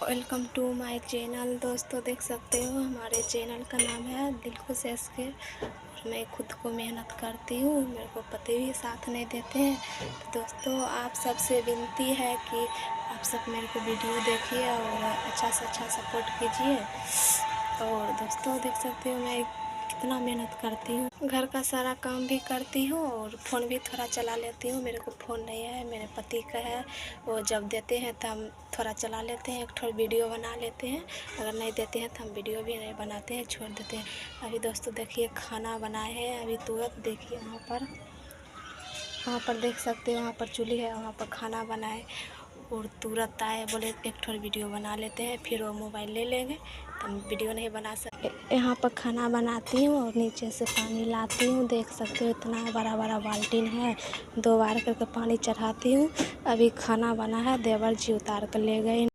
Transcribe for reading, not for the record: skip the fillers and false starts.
Welcome to my channel. दोस्तों देख सकते हो हमारे चैनल का नाम है दिलखुश एसके। मैं खुद को मेहनत करती हूँ, मेरे को पति भी साथ नहीं देते हैं। तो दोस्तों आप सबसे विनती है कि आप सब मेरे को वीडियो देखिए और अच्छा से अच्छा सपोर्ट कीजिए। और दोस्तों देख सकते हो मैं कितना मेहनत करती हूँ, घर का सारा काम भी करती हूँ और फ़ोन भी थोड़ा चला लेती हूँ। मेरे को फ़ोन नहीं है, मेरे पति का है। वो जब देते हैं तो हम थोड़ा चला लेते हैं, एक थोड़ा वीडियो बना लेते हैं। अगर नहीं देते हैं तो हम वीडियो भी नहीं बनाते हैं, छोड़ देते हैं। अभी दोस्तों देखिए खाना बनाए हैं, अभी तुरंत देखिए वहाँ पर देख सकते हो, वहाँ पर चूल्ही है, वहाँ पर खाना बनाए और तुरंत आए, बोले एक थोड़ा वीडियो बना लेते हैं। फिर वो मोबाइल ले लेंगे तो हम वीडियो नहीं बना सकते। यहाँ पर खाना बनाती हूँ और नीचे से पानी लाती हूँ। देख सकते हो इतना बड़ा बड़ा बाल्टीन है, 2 बार करके पानी चढ़ाती हूँ। अभी खाना बना है, देवर जी उतार कर ले गए।